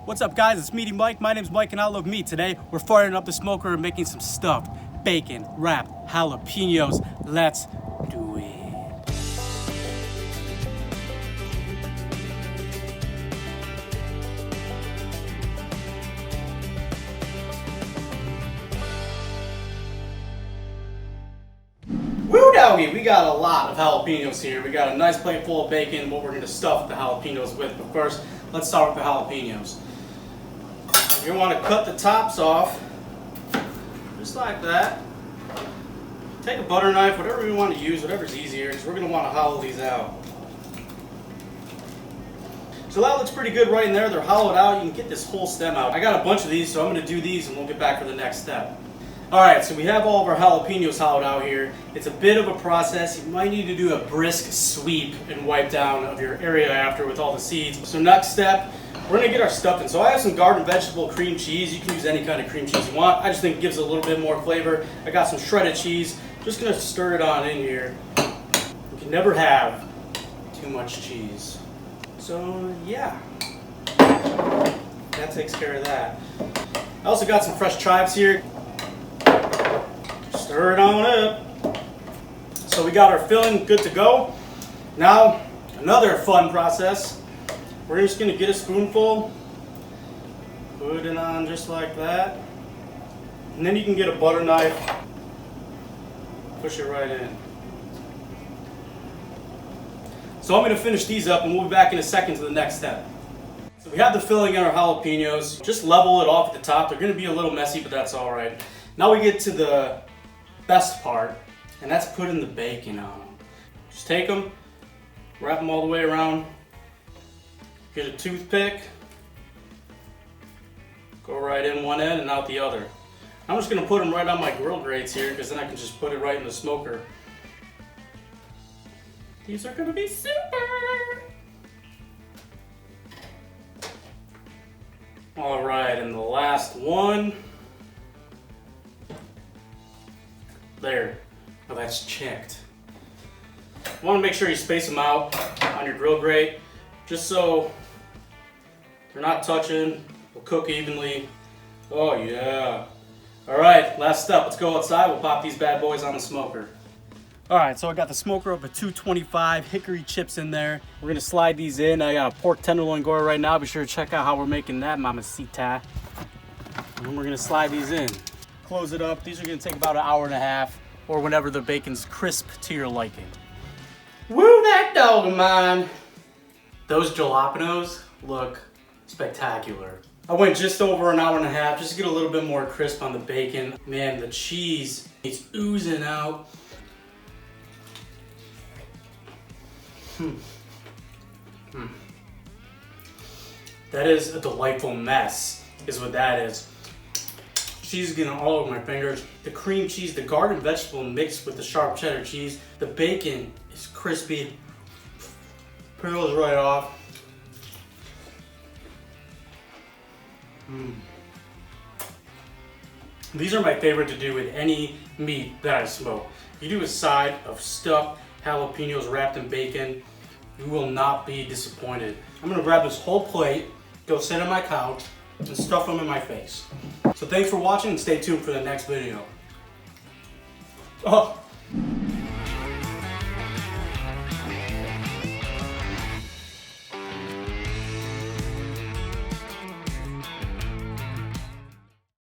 What's up guys, it's Meaty Mike. My name's Mike and I love meat. Today we're firing up the smoker and making some stuffed bacon wrapped jalapenos. Let's do it. Woo doggy, we got a lot of jalapenos here. We got a nice plate full of bacon, what we're going to stuff the jalapenos with. But first, let's start with the jalapenos. You're going to want to cut the tops off, just like that. Take a butter knife, whatever you want to use, whatever's easier, because we're going to want to hollow these out. So that looks pretty good right in there. They're hollowed out. You can get this whole stem out. I got a bunch of these, so I'm going to do these and we'll get back for the next step. Alright, so we have all of our jalapenos hollowed out here. It's a bit of a process. You might need to do a brisk sweep and wipe down of your area after with all the seeds. So next step, we're going to get our stuffing. So I have some garden vegetable cream cheese. You can use any kind of cream cheese you want. I just think it gives it a little bit more flavor. I got some shredded cheese. Just going to stir it on in here. You can never have too much cheese. So yeah, that takes care of that. I also got some fresh chives here. Stir it on up. So we got our filling good to go. Now, another fun process. We're just going to get a spoonful, put it on just like that, and then you can get a butter knife, push it right in. So I'm going to finish these up and we'll be back in a second to the next step. So we have the filling in our jalapenos. Just level it off at the top. They're going to be a little messy, but that's alright. Now we get to the best part, and that's putting the bacon on them. Just take them, wrap them all the way around, get a toothpick, go right in one end and out the other. I'm just going to put them right on my grill grates here because then I can just put it right in the smoker. These are going to be super! Alright, and the last one. There. Now that's checked. You want to make sure you space them out on your grill grate just so they're not touching, will cook evenly. Oh yeah. Alright, last step. Let's go outside. We'll pop these bad boys on the smoker. Alright, so I got the smoker up at 225, hickory chips in there. We're going to slide these in. I got a pork tenderloin gore right now. Be sure to check out how we're making that, mamacita. And then we're going to slide these in. Close it up. These are going to take about an hour and a half or whenever the bacon's crisp to your liking. Woo, that dog of mine! Those jalapenos look spectacular. I went just over an hour and a half just to get a little bit more crisp on the bacon. Man, the cheese is oozing out. That is a delightful mess, is what that is. Cheese is getting all over my fingers. The cream cheese, the garden vegetable mixed with the sharp cheddar cheese. The bacon is crispy. Peels right off. These are my favorite to do with any meat that I smoke. You do a side of stuffed jalapenos wrapped in bacon, you will not be disappointed. I'm gonna grab this whole plate, go sit on my couch, and stuff them in my face. So thanks for watching and stay tuned for the next video. Oh.